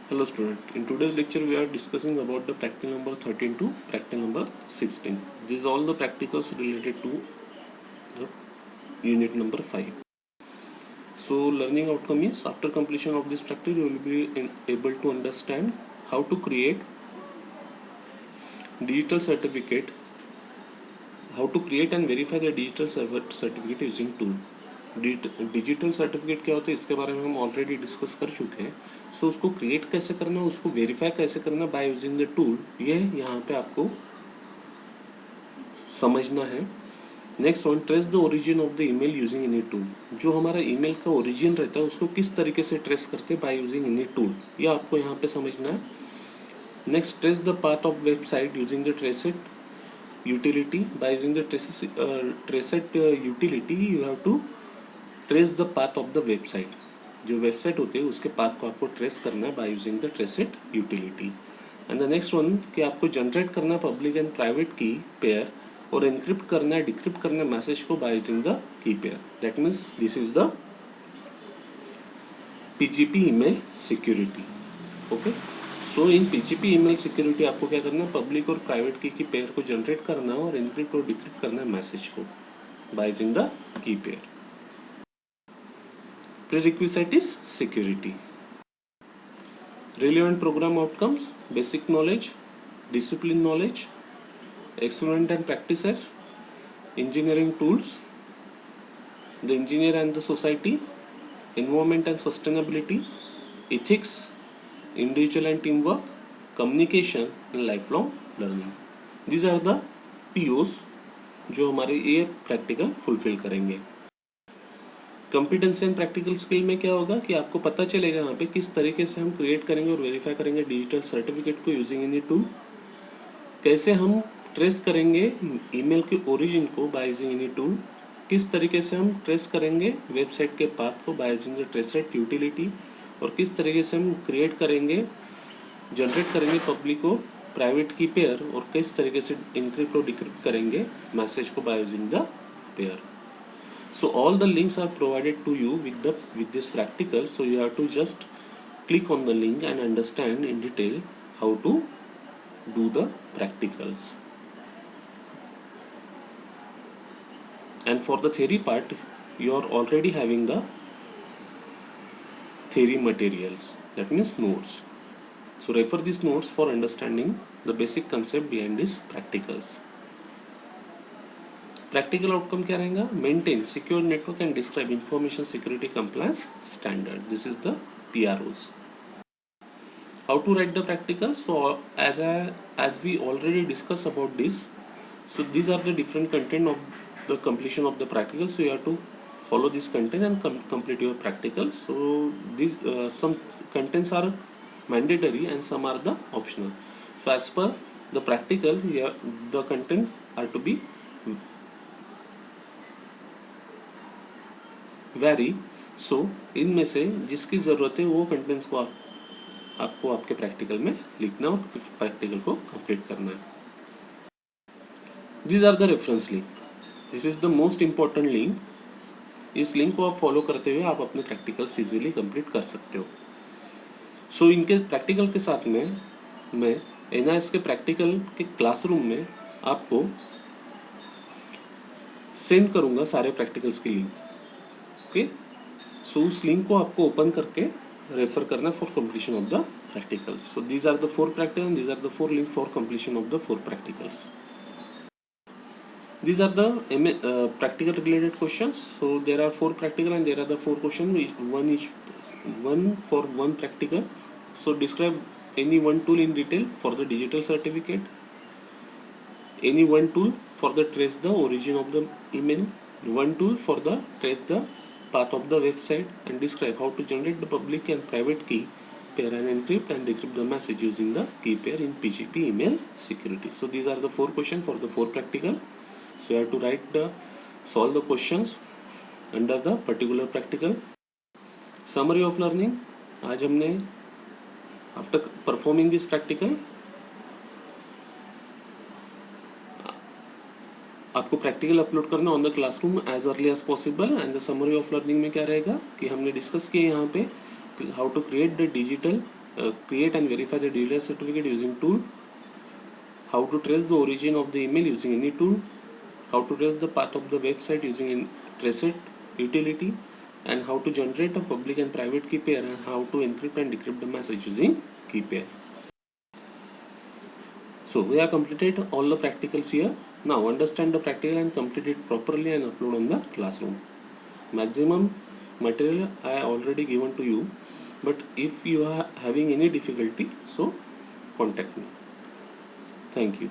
Hello student, in today's lecture we are discussing about the practical number 13 to practical number 16. This is all the practicals related to the unit number 5. So learning outcome is after completion of this practice you will be able to understand how to create digital certificate, how to create and verify the digital certificate using tool. Digital certificate क्या होता है इसके बारे में हम already discuss कर चुके हैं. सो उसको क्रिएट कैसे करना है, उसको वेरीफाई कैसे करना बाय यूजिंग द टूल, ये यहाँ पे आपको समझना है. Next one, trace the origin of the email using any tool. जो हमारा ईमेल का ओरिजिन रहता है उसको किस तरीके से ट्रेस करते हैं बाय यूजिंग एनी टूल, ये आपको यहाँ पे समझना है. Next, trace the path of website using the tracert utility. By using the tracet utility you have to trace the path of the website. जो वेबसाइट होती है उसके पाथ को आपको ट्रेस करना है by using the tracert utility. And the next one कि आपको जनरेट करना है public and private key pair और एनक्रिप्ट करना है डिक्रिप्ट करना है मैसेज को by using the key pair. That means this is the PGP email security. Okay, so in PGP email security आपको क्या करना है, पब्लिक और प्राइवेट की पेयर को जनरेट करना है और एनक्रिप्ट और डिक्रिप्ट करना है मैसेज को by using the key pair. Prerequisite is security. Relevant program outcomes, basic knowledge, discipline knowledge, experiment and practices, engineering tools, the engineer and the society, environment and sustainability, ethics, individual and teamwork, communication and lifelong learning. These are the POs जो हमारे ये practical fulfil करेंगे. Competency and practical skill में क्या होगा कि आपको पता चलेगा यहाँ पे किस तरीके से हम क्रिएट करेंगे और वेरीफाई करेंगे डिजिटल सर्टिफिकेट को यूजिंग एनी टूल, कैसे हम ट्रेस करेंगे ईमेल के ओरिजिन को बाय यूजिंग एनी टूल, किस तरीके से हम ट्रेस करेंगे वेबसाइट के पाथ को by using the tracert utility, और किस तरीके से हम क्रिएट करेंगे जनरेट करेंगे पब्लिक और प्राइवेट की पेयर, और किस तरीके से इनक्रिप्ट और डिक्रिप्ट करेंगे मैसेज को by using the pair. So all the links are provided to you with this practical, so you have to just click on the link and understand in detail how to do the practicals. And for the theory part you are already having the theory materials, that means notes. So refer these notes for understanding the basic concept behind these practicals. Practical outcome क्या रहेगा, maintain secure network and describe information security compliance standard. This is the PROs. How to write the practical, so as we already discussed about this, so these are the different content of the completion of the practical, so you have to follow this content and complete your practical. So these some contents are mandatory and some are the optional. So as per the practical, the content are to be vary. So इनमें से जिसकी ज़रूरत है वो contents को आपको आपके practical में लिखना और प्रैक्टिकल को कंप्लीट करना है. This are the reference link. This is the most important link. इस लिंक को आप फॉलो करते हुए आप अपने प्रैक्टिकल्स इजीली कंप्लीट कर सकते हो. सो इनके प्रैक्टिकल के साथ में मैं NIS के प्रैक्टिकल के क्लासरूम में आपको सेंड करूँगा सारे प्रैक्टिकल्स की लिंक. ओके, सो उस लिंक को आपको ओपन करके रेफर करना for completion of the practical. So these are the 4 practical and these are the 4 link for completion of the 4 practicals. These are the practical related questions. So there are 4 practical and there are the 4 questions, one for one practical. So describe any one tool in detail for the digital certificate, any one tool for the trace the origin of the email, one tool for the trace the path of the website, and describe how to generate the public and private key pair and encrypt and decrypt the message using the key pair in PGP email security. So these are the 4 questions for the 4 practical. So you have to solve the questions under the particular practical. Summary of learning. आज हमने after performing this practical आपको practical upload करना on the classroom as early as possible. And the summary of learning में क्या रहेगा कि हमने discuss किया यहाँ पे how to create the digital create and verify the DLS certificate using tool, how to trace the origin of the email using any tool, how to trace the path of the website using a tracet utility, and how to generate a public and private key pair, and how to encrypt and decrypt the message using key pair. So we have completed all the practicals here. Now understand the practical and complete it properly and upload on the classroom. Maximum material I already given to you, but if you are having any difficulty, so contact me. Thank you.